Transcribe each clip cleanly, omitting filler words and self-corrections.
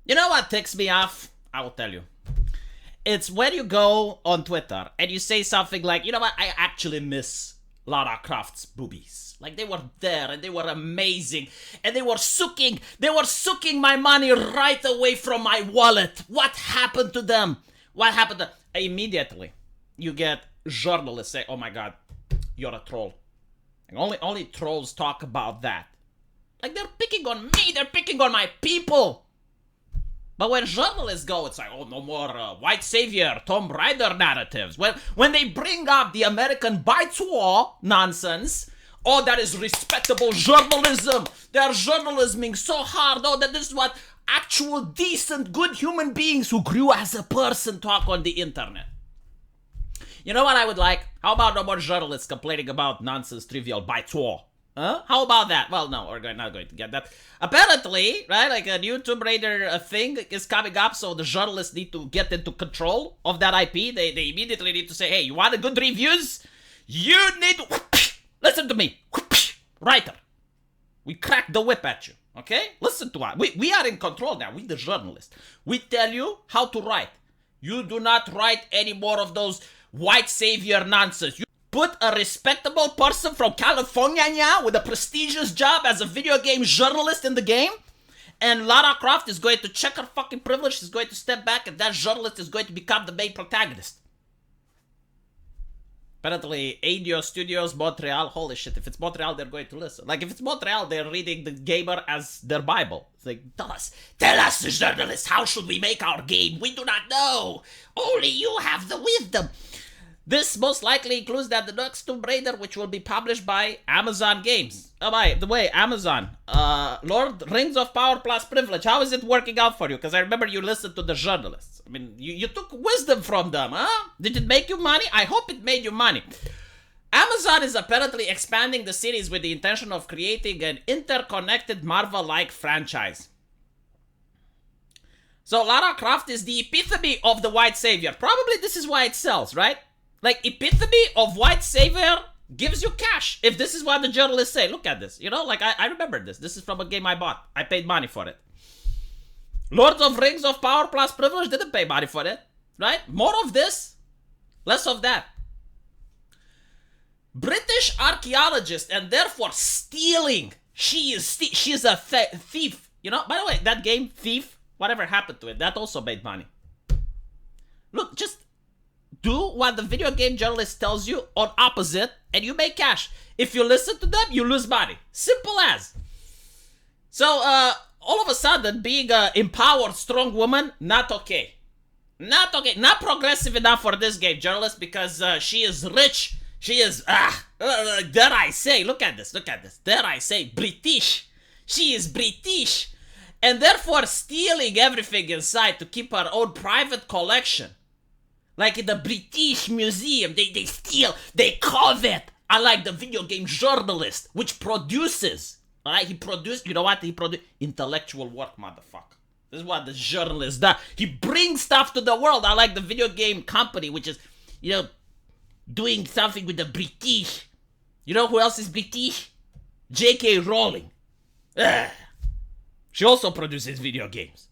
You know what ticks me off? I will tell you. It's when you go on Twitter and you say something like, you know what, I actually miss Lara Croft's boobies. Like, they were there and they were amazing and they were sucking my money right away from my wallet. What happened to them? What happened to... Immediately, you get journalists say, oh my god, you're a troll. And only trolls talk about that. Like, they're picking on me, they're picking on my people. But when journalists go, it's like, oh, no more white savior, Tomb Raider narratives. When they bring up the American Baitua nonsense, oh, that is respectable journalism. They're journalisming so hard. Oh, that this is what actual, decent, good human beings who grew as a person talk on the internet. You know what I would like? How about no more journalists complaining about nonsense, trivial Baitua? Huh? How about that? Well, no, we're not going to get that. Apparently, right, like a new Tomb Raider thing is coming up, so the journalists need to get into control of that IP. They immediately need to say, hey, you want a good reviews? You need to... Listen to me. Writer. We crack the whip at you, okay? Listen to us. We are in control now. We the journalists. We tell you how to write. You do not write any more of those white savior nonsense. You put a respectable person from California now with a prestigious job as a video game journalist in the game, and Lara Croft is going to check her fucking privilege, she's going to step back, and that journalist is going to become the main protagonist. Apparently, Eidos Studios, Montreal, holy shit, if it's Montreal, they're going to listen. Like, if it's Montreal, they're reading the gamer as their Bible. It's like, tell us, the journalists, how should we make our game? We do not know. Only you have the wisdom. This most likely includes that the next Tomb Raider, which will be published by Amazon Games. Oh, by the way, Amazon, Lord Rings of Power plus Privilege, how is it working out for you? Because I remember you listened to the journalists. I mean, you took wisdom from them, huh? Did it make you money? I hope it made you money. Amazon is apparently expanding the series with the intention of creating an interconnected Marvel-like franchise. So Lara Croft is the epitome of the white savior. Probably this is why it sells, right? Like, epitome of white savior gives you cash. If this is what the journalists say, look at this. You know, like, I remember this. This is from a game I bought. I paid money for it. Lords of Rings of Power plus Privilege didn't pay money for it, right? More of this, less of that. British archaeologist and therefore stealing. She is a thief. You know, by the way, that game, Thief, whatever happened to it, that also made money. Look, just do what the video game journalist tells you on opposite and you make cash. If you listen to them, you lose money. Simple as. So, all of a sudden, being an empowered, strong woman, not okay. Not okay. Not progressive enough for this game journalist because she is rich. She is, dare I say, look at this. Dare I say, British. She is British. And therefore stealing everything inside to keep her own private collection. Like in the British Museum, they steal, they covet. Unlike the video game journalist, which produces. Alright, he produced, you know what? He produced intellectual work, motherfucker. This is what the journalist does. He brings stuff to the world. Unlike the video game company, which is, you know, doing something with the British. You know who else is British? J.K. Rowling. Ugh. She also produces video games.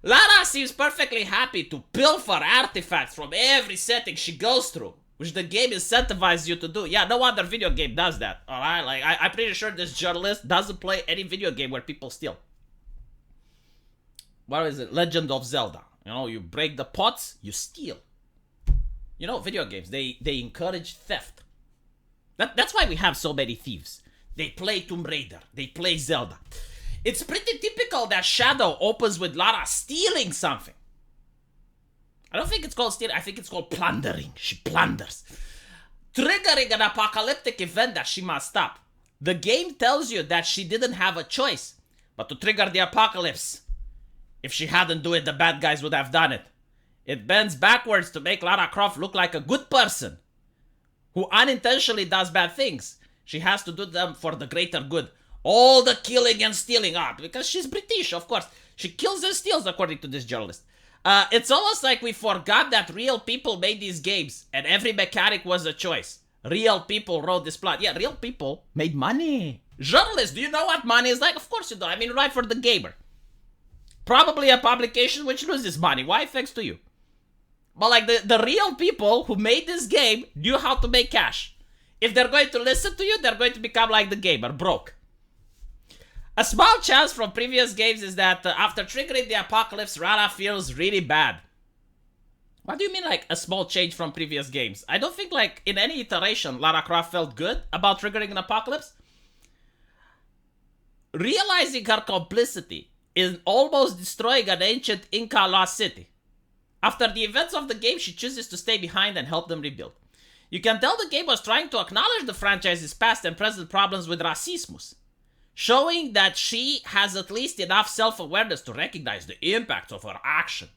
Lara seems perfectly happy to pilfer artifacts from every setting she goes through, which the game incentivizes you to do. Yeah, no other video game does that, alright? Like, I'm pretty sure this journalist doesn't play any video game where people steal. What is it? Legend of Zelda. You know, you break the pots, you steal. You know, video games, they encourage theft. That's why we have so many thieves. They play Tomb Raider. They play Zelda. It's pretty typical that Shadow opens with Lara stealing something. I don't think it's called stealing. I think it's called plundering. She plunders. Triggering an apocalyptic event that she must stop. The game tells you that she didn't have a choice but to trigger the apocalypse. If she hadn't do it, the bad guys would have done it. It bends backwards to make Lara Croft look like a good person who unintentionally does bad things. She has to do them for the greater good. All the killing and stealing art, because she's British, of course. She kills and steals, according to this journalist. It's almost like we forgot that real people made these games, and every mechanic was a choice. Real people wrote this plot. Yeah, real people made money. Journalists, do you know what money is like? Of course you do. I mean, right for the gamer. probably a publication which loses money. Why thanks to you? But like the real people who made this game knew how to make cash. If they're going to listen to you, they're going to become like the gamer, broke. A small chance from previous games is that after triggering the apocalypse, Lara feels really bad. What do you mean like a small change from previous games? I don't think like in any iteration Lara Croft felt good about triggering an apocalypse. Realizing her complicity in almost destroying an ancient Inca lost city. After the events of the game, she chooses to stay behind and help them rebuild. You can tell the game was trying to acknowledge the franchise's past and present problems with racismus, showing that she has at least enough self-awareness to recognize the impact of her action.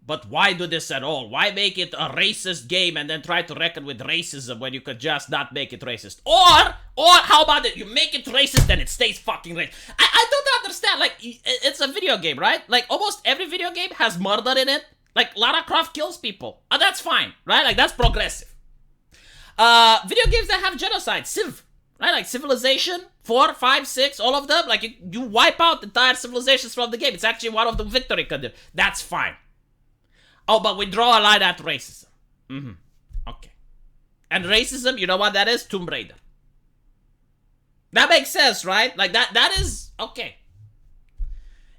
But why do this at all? Why make it a racist game and then try to reckon with racism when you could just not make it racist? Or how about it? You make it racist and it stays fucking racist. I don't understand. Like, it's a video game, right? Like, almost every video game has murder in it. Like, Lara Croft kills people. That's fine, right? Like, that's progressive. Video games that have genocide, Civ, right? Like Civilization, 4, 5, 6, all of them. Like, you wipe out entire civilizations from the game. It's actually one of the victory conditions. That's fine. Oh, but we draw a line at racism. Okay. And racism, you know what that is? Tomb Raider. That makes sense, right? Like, that is... Okay.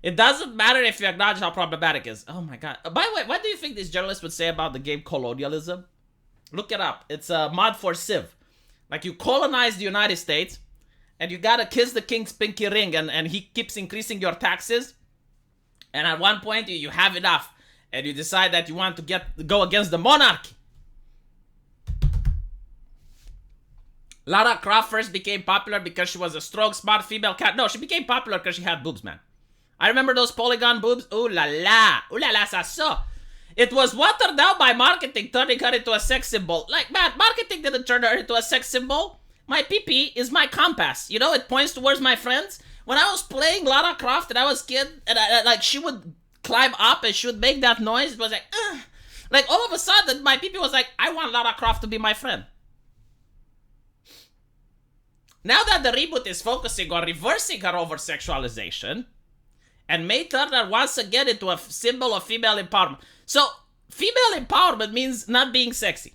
It doesn't matter if you acknowledge how problematic it is. Oh my god. By the way, what do you think these journalists would say about the game Colonialism? Look it up. It's a mod for Civ. Like, you colonize the United States, and you gotta kiss the king's pinky ring, and he keeps increasing your taxes. And at one point, you have enough. And you decide that you want to go against the monarchy. Lara Croft first became popular because she was a strong, smart female cat. No, she became popular because she had boobs, man. I remember those polygon boobs. Ooh la la. Ooh la la, ça so. It was watered down by marketing, turning her into a sex symbol. Like, man, marketing didn't turn her into a sex symbol. My pee-pee is my compass. You know, it points towards my friends. When I was playing Lara Croft and I was a kid, and like, she would climb up and she would make that noise. It was like, ugh. Like, all of a sudden, my pee-pee was like, I want Lara Croft to be my friend. Now that the reboot is focusing on reversing her over-sexualization and may turn her once again into a symbol of female empowerment. So, female empowerment means not being sexy.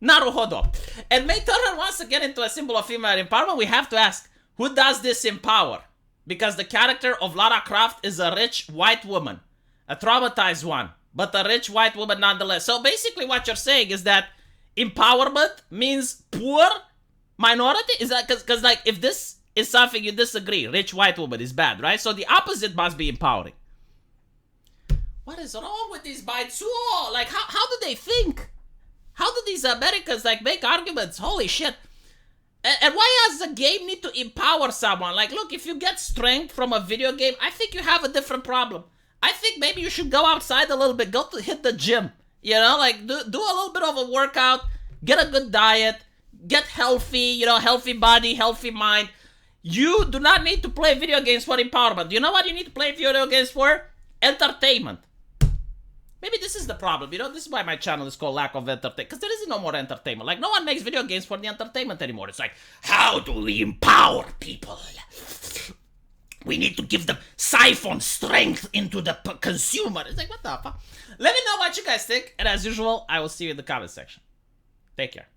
Naruhodo. And may turn her once again into a symbol of female empowerment, we have to ask, who does this empower? Because the character of Lara Croft is a rich white woman. A traumatized one. But a rich white woman nonetheless. So basically what you're saying is that empowerment means poor minority? Is that because like if this is something you disagree, rich white woman is bad, right? So the opposite must be empowering. What is wrong with these Baitsuo? Like how do they think? How do these Americans like make arguments? Holy shit. And why does the game need to empower someone? Like, look, if you get strength from a video game, I think you have a different problem. I think maybe you should go outside a little bit, go to hit the gym. You know, like, do a little bit of a workout, get a good diet, get healthy, you know, healthy body, healthy mind. You do not need to play video games for empowerment. You know what you need to play video games for? Entertainment. Maybe this is the problem, you know, this is why my channel is called Lack of Entertainment, because there is no more entertainment. Like, no one makes video games for the entertainment anymore. It's like, how do we empower people? We need to give them siphon strength into the consumer. It's like, what the fuck? Let me know what you guys think, and as usual, I will see you in the comment section. Take care.